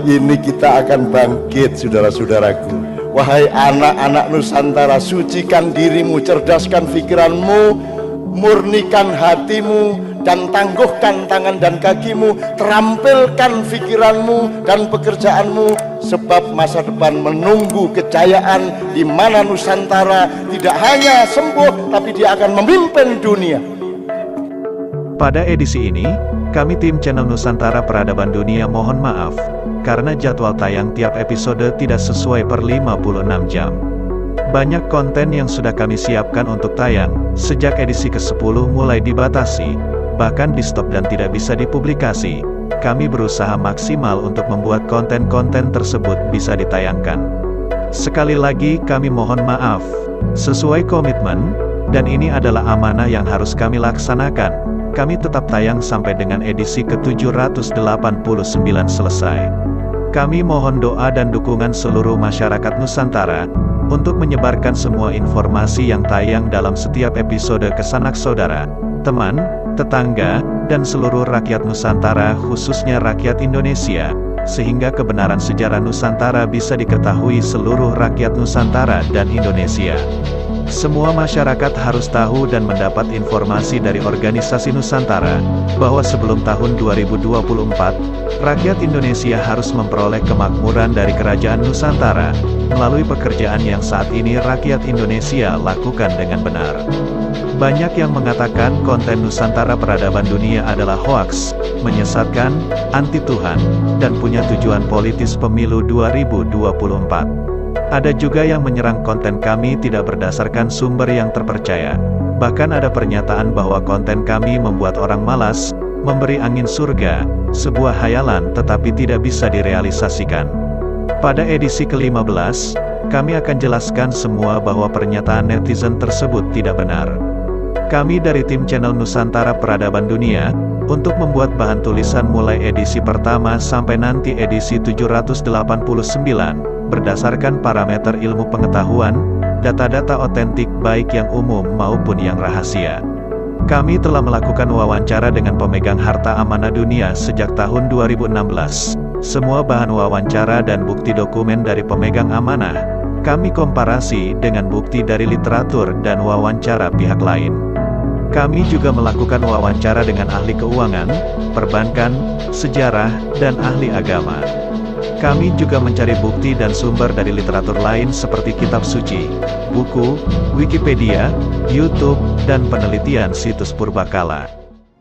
ini kita akan bangkit, saudara-saudaraku. Wahai anak-anak Nusantara, sucikan dirimu, cerdaskan pikiranmu, murnikan hatimu, dan tangguhkan tangan dan kakimu, terampilkan pikiranmu dan pekerjaanmu, sebab masa depan menunggu kejayaan di mana Nusantara tidak hanya sembuh, tapi dia akan memimpin dunia. Pada edisi ini, kami tim channel Nusantara Peradaban Dunia mohon maaf, karena jadwal tayang tiap episode tidak sesuai per 56 jam. Banyak konten yang sudah kami siapkan untuk tayang, sejak edisi ke-10 mulai dibatasi, bahkan di stop dan tidak bisa dipublikasi. Kami berusaha maksimal untuk membuat konten-konten tersebut bisa ditayangkan. Sekali lagi kami mohon maaf, sesuai komitmen, dan ini adalah amanah yang harus kami laksanakan. Kami tetap tayang sampai dengan edisi ke-789 selesai. Kami mohon doa dan dukungan seluruh masyarakat Nusantara, untuk menyebarkan semua informasi yang tayang dalam setiap episode ke sanak saudara, teman, tetangga, dan seluruh rakyat Nusantara khususnya rakyat Indonesia, sehingga kebenaran sejarah Nusantara bisa diketahui seluruh rakyat Nusantara dan Indonesia. Semua masyarakat harus tahu dan mendapat informasi dari organisasi Nusantara, bahwa sebelum tahun 2024, rakyat Indonesia harus memperoleh kemakmuran dari kerajaan Nusantara, melalui pekerjaan yang saat ini rakyat Indonesia lakukan dengan benar. Banyak yang mengatakan konten Nusantara Peradaban Dunia adalah hoaks, menyesatkan, anti Tuhan, dan punya tujuan politis pemilu 2024. Ada juga yang menyerang konten kami tidak berdasarkan sumber yang terpercaya. Bahkan ada pernyataan bahwa konten kami membuat orang malas, memberi angin surga, sebuah hayalan tetapi tidak bisa direalisasikan. Pada edisi ke-15, kami akan jelaskan semua bahwa pernyataan netizen tersebut tidak benar. Kami dari tim channel Nusantara Peradaban Dunia, untuk membuat bahan tulisan mulai edisi pertama sampai nanti edisi 789, berdasarkan parameter ilmu pengetahuan, data-data otentik baik yang umum maupun yang rahasia. Kami telah melakukan wawancara dengan pemegang harta amanah dunia sejak tahun 2016. Semua bahan wawancara dan bukti dokumen dari pemegang amanah, kami komparasi dengan bukti dari literatur dan wawancara pihak lain. Kami juga melakukan wawancara dengan ahli keuangan, perbankan, sejarah, dan ahli agama. Kami juga mencari bukti dan sumber dari literatur lain seperti kitab suci, buku, Wikipedia, YouTube, dan penelitian situs purbakala.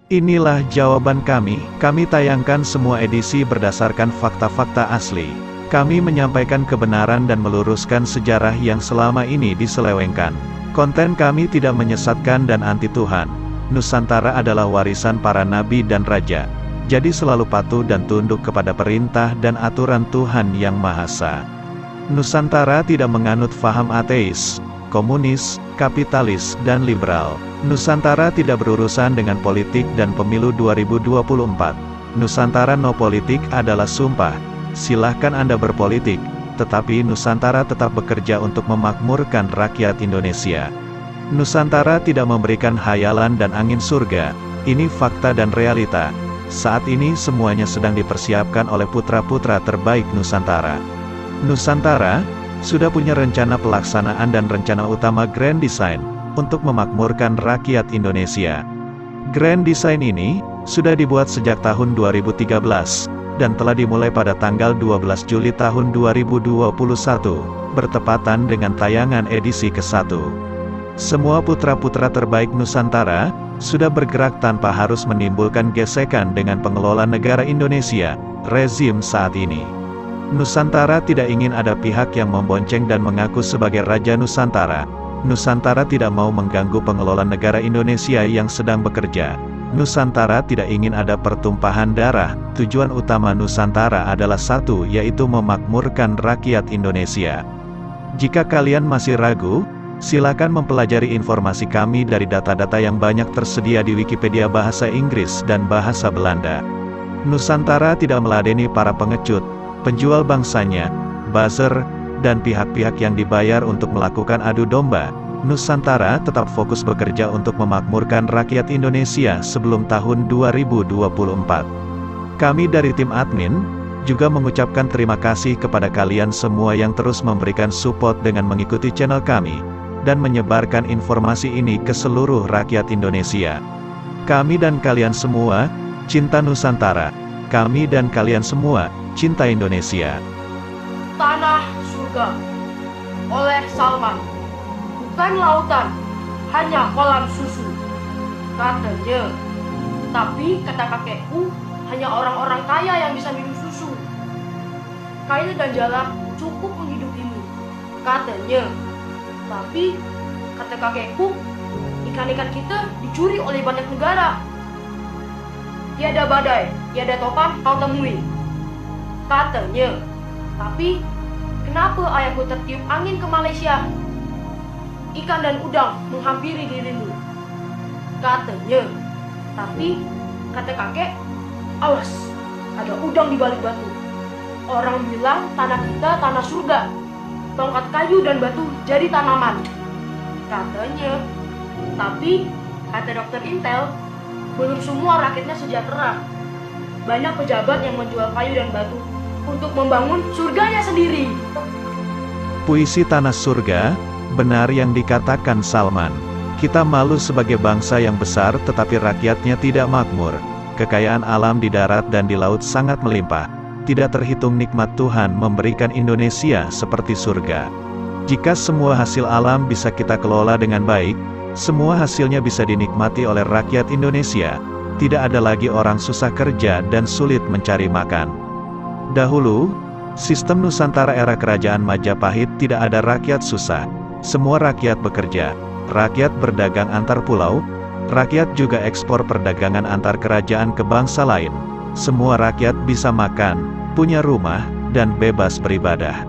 Inilah jawaban kami tayangkan semua edisi berdasarkan fakta-fakta asli. Kami menyampaikan kebenaran dan meluruskan sejarah yang selama ini diselewengkan. Konten kami tidak menyesatkan dan anti Tuhan. Nusantara adalah warisan para nabi dan raja. Jadi selalu patuh dan tunduk kepada perintah dan aturan Tuhan Yang Maha Esa. Nusantara tidak menganut faham ateis, komunis, kapitalis, dan liberal. Nusantara tidak berurusan dengan politik dan pemilu 2024. Nusantara no politik adalah sumpah. Silahkan Anda berpolitik, tetapi Nusantara tetap bekerja untuk memakmurkan rakyat Indonesia. Nusantara tidak memberikan hayalan dan angin surga. Ini fakta dan realita. Saat ini semuanya sedang dipersiapkan oleh putra-putra terbaik Nusantara. Nusantara sudah punya rencana pelaksanaan dan rencana utama Grand Design untuk memakmurkan rakyat Indonesia. Grand Design ini sudah dibuat sejak tahun 2013 dan telah dimulai pada tanggal 12 Juli tahun 2021, bertepatan dengan tayangan edisi ke-1. Semua putra-putra terbaik Nusantara sudah bergerak tanpa harus menimbulkan gesekan dengan pengelola negara Indonesia, rezim saat ini. Nusantara tidak ingin ada pihak yang membonceng dan mengaku sebagai Raja Nusantara. Nusantara tidak mau mengganggu pengelola negara Indonesia yang sedang bekerja. Nusantara tidak ingin ada pertumpahan darah. Tujuan utama Nusantara adalah satu, yaitu memakmurkan rakyat Indonesia. Jika kalian masih ragu, silakan mempelajari informasi kami dari data-data yang banyak tersedia di Wikipedia bahasa Inggris dan bahasa Belanda. Nusantara tidak meladeni para pengecut, penjual bangsanya, buzzer, dan pihak-pihak yang dibayar untuk melakukan adu domba. Nusantara tetap fokus bekerja untuk memakmurkan rakyat Indonesia sebelum tahun 2024. Kami dari tim admin juga mengucapkan terima kasih kepada kalian semua yang terus memberikan support dengan mengikuti channel kami, dan menyebarkan informasi ini ke seluruh rakyat Indonesia. Kami dan kalian semua, cinta Nusantara. Kami dan kalian semua, cinta Indonesia. Tanah Surga oleh Salman. Bukan lautan, hanya kolam susu, katanya. Tapi kata kakekku, hanya orang-orang kaya yang bisa minum susu. Kail dan jala cukup menghidupimu, katanya. Tapi kata kakekku, ikan-ikan kita dicuri oleh banyak negara. Tiada badai, tiada topan kau temui, katanya. Tapi kenapa ayahku tertiup angin ke Malaysia? Ikan dan udang menghampiri dirimu, katanya. Tapi kata kakek, awas, ada udang di balik batu. Orang bilang tanah kita tanah surga, tongkat kayu dan batu jadi tanaman, katanya. Tapi kata dokter Intel, belum semua rakyatnya sejahtera. Banyak pejabat yang menjual kayu dan batu untuk membangun surganya sendiri. Puisi Tanah Surga, benar yang dikatakan Salman. Kita malu sebagai bangsa yang besar tetapi rakyatnya tidak makmur. Kekayaan alam di darat dan di laut sangat melimpah. Tidak terhitung nikmat Tuhan memberikan Indonesia seperti surga. Jika semua hasil alam bisa kita kelola dengan baik, semua hasilnya bisa dinikmati oleh rakyat Indonesia. Tidak ada lagi orang susah kerja dan sulit mencari makan. Dahulu, sistem Nusantara era kerajaan Majapahit tidak ada rakyat susah. Semua rakyat bekerja, rakyat berdagang antar pulau, rakyat juga ekspor perdagangan antar kerajaan ke bangsa lain. Semua rakyat bisa makan, punya rumah, dan bebas beribadah.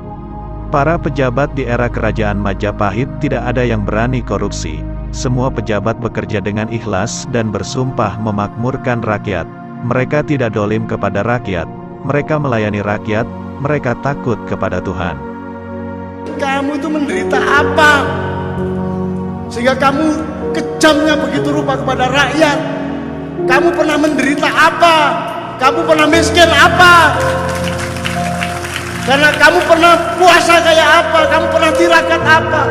Para pejabat di era kerajaan Majapahit tidak ada yang berani korupsi. Semua pejabat bekerja dengan ikhlas dan bersumpah memakmurkan rakyat. Mereka tidak dolim kepada rakyat, mereka melayani rakyat, mereka takut kepada Tuhan. Kamu itu menderita apa? Sehingga kamu kejamnya begitu rupa kepada rakyat. Kamu pernah menderita apa? Kamu pernah miskin apa? Karena kamu pernah puasa kayak apa? Kamu pernah tirakat apa?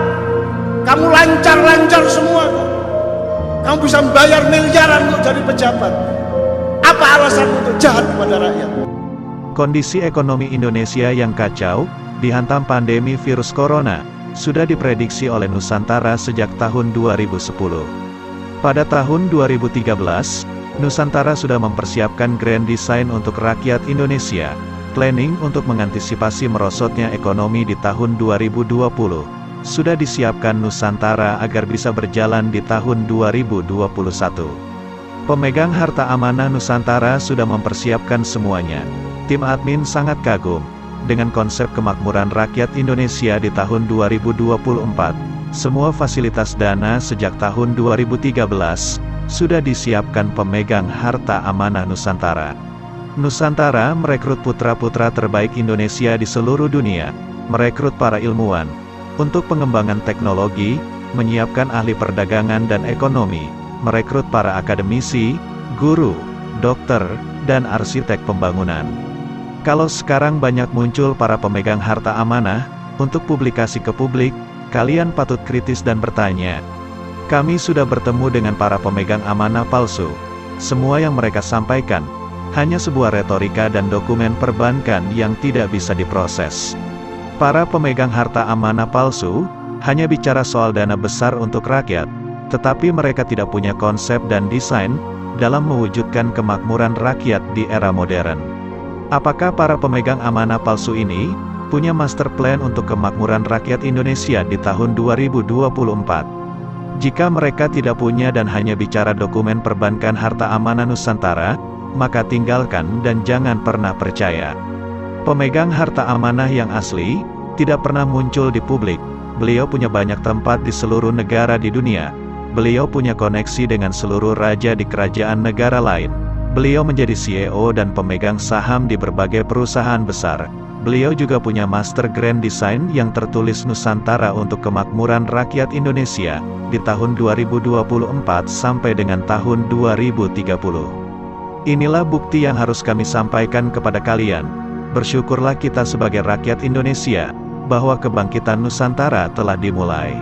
Kamu lancar-lancar semua kok. Kamu bisa membayar miliaran untuk jadi pejabat. Apa alasanmu untuk jahat kepada rakyat? Kondisi ekonomi Indonesia yang kacau, dihantam pandemi virus corona, sudah diprediksi oleh Nusantara sejak tahun 2010. Pada tahun 2013, Nusantara sudah mempersiapkan grand design untuk rakyat Indonesia, planning untuk mengantisipasi merosotnya ekonomi di tahun 2020. Sudah disiapkan Nusantara agar bisa berjalan di tahun 2021. Pemegang harta amanah Nusantara sudah mempersiapkan semuanya. Tim admin sangat kagum dengan konsep kemakmuran rakyat Indonesia di tahun 2024. Semua fasilitas dana sejak tahun 2013 sudah disiapkan pemegang harta amanah Nusantara. Nusantara merekrut putra-putra terbaik Indonesia di seluruh dunia, merekrut para ilmuwan untuk pengembangan teknologi, menyiapkan ahli perdagangan dan ekonomi, merekrut para akademisi, guru, dokter, dan arsitek pembangunan. Kalau sekarang banyak muncul para pemegang harta amanah, untuk publikasi ke publik, kalian patut kritis dan bertanya. Kami sudah bertemu dengan para pemegang amanah palsu. Semua yang mereka sampaikan, hanya sebuah retorika dan dokumen perbankan yang tidak bisa diproses. Para pemegang harta amanah palsu, hanya bicara soal dana besar untuk rakyat, tetapi mereka tidak punya konsep dan desain, dalam mewujudkan kemakmuran rakyat di era modern. Apakah para pemegang amanah palsu ini, punya master plan untuk kemakmuran rakyat Indonesia di tahun 2024? Jika mereka tidak punya dan hanya bicara dokumen perbankan harta amanah Nusantara, maka tinggalkan dan jangan pernah percaya. Pemegang harta amanah yang asli, tidak pernah muncul di publik. Beliau punya banyak tempat di seluruh negara di dunia. Beliau punya koneksi dengan seluruh raja di kerajaan negara lain. Beliau menjadi CEO dan pemegang saham di berbagai perusahaan besar. Beliau juga punya master grand design yang tertulis Nusantara untuk kemakmuran rakyat Indonesia, di tahun 2024 sampai dengan tahun 2030. Inilah bukti yang harus kami sampaikan kepada kalian. Bersyukurlah kita sebagai rakyat Indonesia, bahwa kebangkitan Nusantara telah dimulai.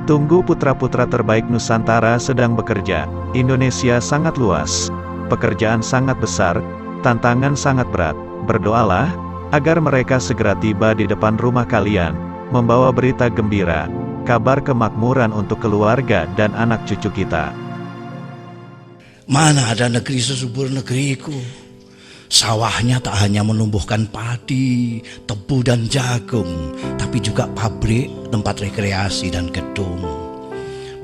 Tunggu putra-putra terbaik Nusantara sedang bekerja. Indonesia sangat luas, pekerjaan sangat besar, tantangan sangat berat. Berdoalah, agar mereka segera tiba di depan rumah kalian, membawa berita gembira, kabar kemakmuran untuk keluarga dan anak cucu kita. Mana ada negeri sesubur negeriku. Sawahnya tak hanya menumbuhkan padi, tebu dan jagung, tapi juga pabrik, tempat rekreasi dan gedung.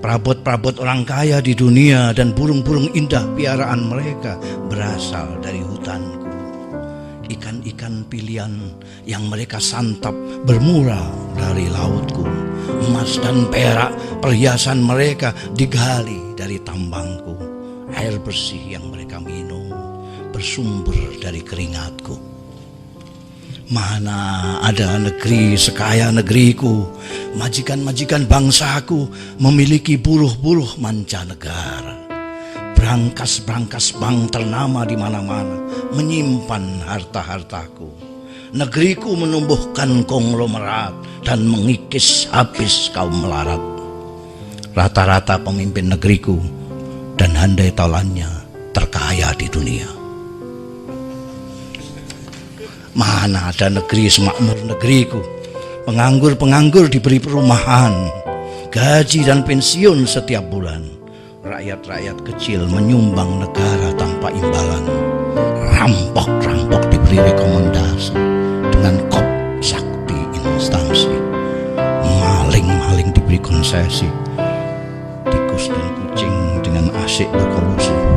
Perabot-perabot orang kaya di dunia dan burung-burung indah piaraan mereka berasal dari hutanku. Ikan-ikan pilihan yang mereka santap bermula dari lautku. Emas dan perak perhiasan mereka digali dari tambangku. Air bersih yang mereka minum bersumber dari keringatku. Mana ada negeri sekaya negeriku, majikan-majikan bangsaku memiliki buruh-buruh mancanegara. Brankas-brankas bank ternama di mana-mana menyimpan harta-hartaku. Negeriku menumbuhkan konglomerat dan mengikis habis kaum melarat. Rata-rata pemimpin negeriku dan handai taulannya terkaya di dunia. Mana ada negeri semakmur negeriku. Penganggur-penganggur diberi perumahan, gaji dan pensiun setiap bulan. Rakyat-rakyat kecil menyumbang negara tanpa imbalan. Rampok-rampok diberi rekomendasi dengan kop sakti instansi. Maling-maling diberi konsesi. Tikus dan kucing dengan asyik berkolusi.